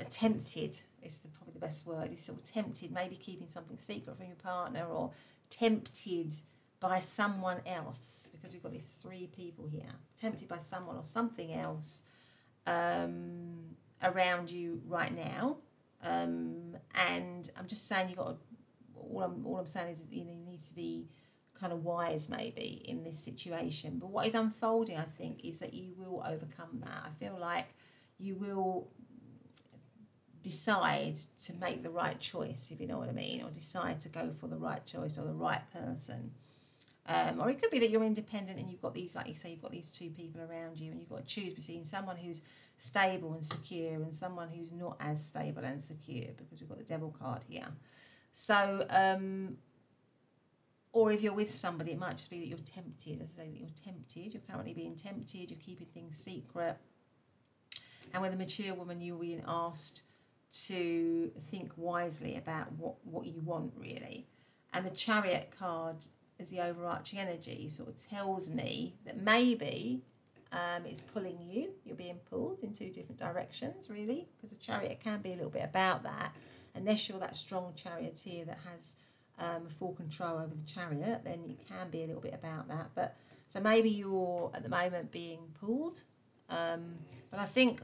tempted, is probably the best word. You're sort of tempted, maybe keeping something secret from your partner, or tempted by someone else, because we've got these 3 people here, tempted by someone or something else around you right now. And I'm just saying all I'm saying is that, you need to be kind of wise maybe in this situation. But what is unfolding, I think, is that you will overcome that. I feel like you will decide to make the right choice, if you know what I mean, or decide to go for the right choice or the right person. Or it could be that you're independent and you've got these, like you say, you've got these 2 people around you and you've got to choose between someone who's stable and secure and someone who's not as stable and secure, because we've got the Devil card here. So, or if you're with somebody, it might just be that you're tempted. As I say, that you're tempted, you're currently being tempted, you're keeping things secret. And with a mature woman, you're being asked to think wisely about what you want, really. And the Chariot card as the overarching energy sort of tells me that maybe it's pulling you. You're being pulled in 2 different directions, really, because the Chariot can be a little bit about that. Unless you're that strong charioteer that has full control over the chariot, then it can be a little bit about that. But so maybe you're at the moment being pulled. But I think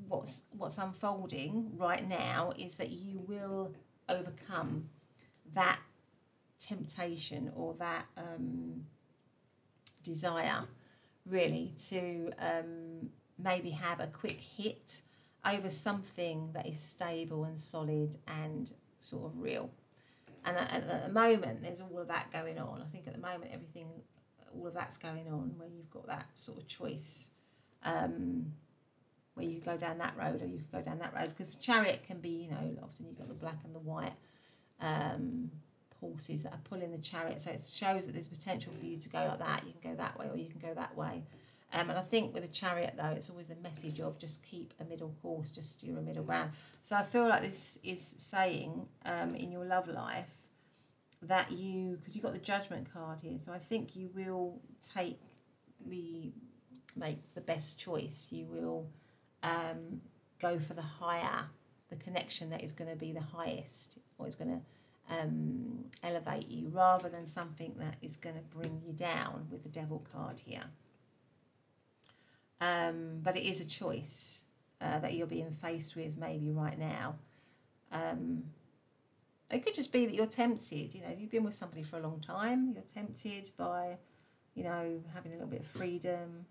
what's unfolding right now is that you will overcome that temptation or that desire, really, to maybe have a quick hit over something that is stable and solid and sort of real. And at the moment, there's all of that going on. I think at the moment, all of that's going on, where you've got that sort of choice, where you go down that road or you could go down that road. Because the Chariot can be, often you've got the black and the white horses that are pulling the Chariot. So it shows that there's potential for you to go like that. You can go that way or you can go that way. And I think with a Chariot, though, it's always the message of just keep a middle course, just steer a middle ground. So I feel like this is saying in your love life that because you've got the Judgment card here, so I think you will make the best choice. You will go for the connection that is going to be the highest, or is going to elevate you, rather than something that is going to bring you down with the Devil card here. But it is a choice that you're being faced with maybe right now. It could just be that you're tempted. You've been with somebody for a long time. You're tempted by, having a little bit of freedom.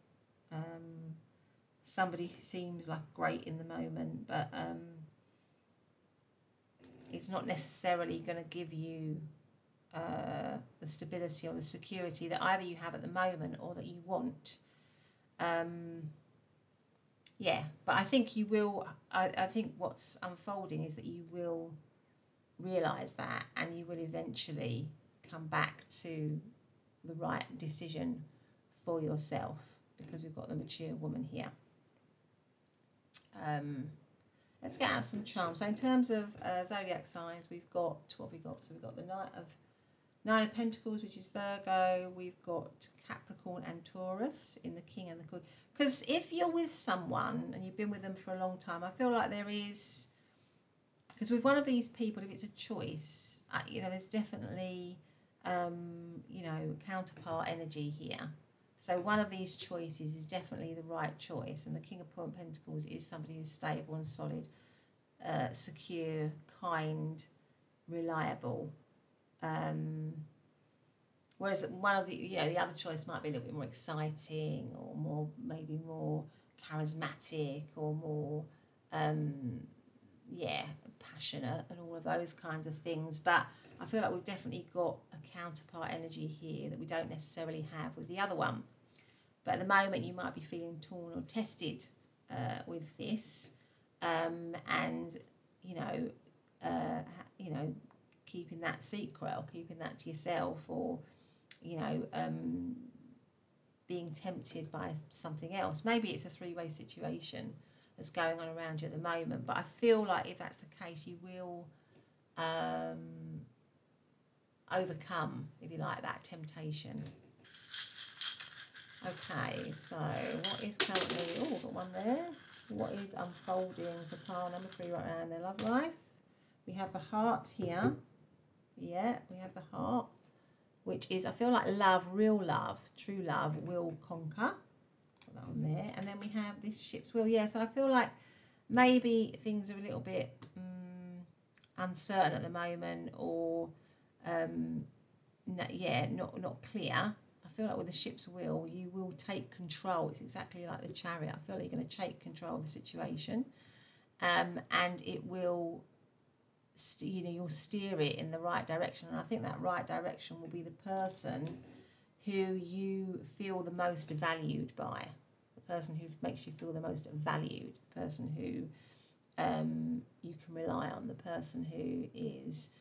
Somebody who seems like great in the moment, but it's not necessarily going to give you the stability or the security that either you have at the moment or that you want. But I think you will. I think what's unfolding is that you will realise that, and you will eventually come back to the right decision for yourself, because we've got the mature woman here. Let's get out some charms. So in terms of zodiac signs, we've got what we got. So we've got the Nine of Pentacles, which is Virgo. We've got Capricorn and Taurus in the King and the Queen. Because if you're with someone and you've been with them for a long time, I feel like there is, because with one of these people, if it's a choice, there's definitely, counterpart energy here. So one of these choices is definitely the right choice. And the King of Pentacles is somebody who's stable and solid, secure, kind, reliable. Whereas one of the other choice might be a little bit more exciting, or maybe more charismatic, or more passionate, and all of those kinds of things. But I feel like we've definitely got a counterpart energy here that we don't necessarily have with the other one. But at the moment, you might be feeling torn or tested with this, and keeping that secret, or keeping that to yourself, or being tempted by something else. Maybe it's a 3-way situation that's going on around you at the moment. But I feel like if that's the case, you will overcome, if you like, that temptation. Okay, so what is currently, got one there. What is unfolding for pile number 3 right now in their love life? We have the Heart here. Yeah, we have the Heart. which is, I feel like love, real love, true love will conquer. Put that on there. And then we have this ship's wheel. Yeah, so I feel like maybe things are a little bit uncertain at the moment, or not clear. I feel like with the ship's wheel, you will take control. It's exactly like the Chariot. I feel like you're going to take control of the situation, and it will, you'll steer it in the right direction. And I think that right direction will be the person who you feel the most valued by, the person who makes you feel the most valued, the person who you can rely on, the person who is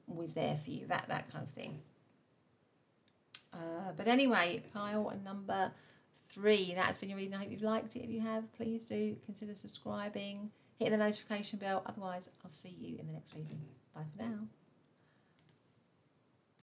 always there for you, that kind of thing. But anyway, pile number 3, that's been your reading. I hope you've liked it. If you have, please do consider subscribing, hitting the notification bell. Otherwise, I'll see you in the next reading. Bye for now.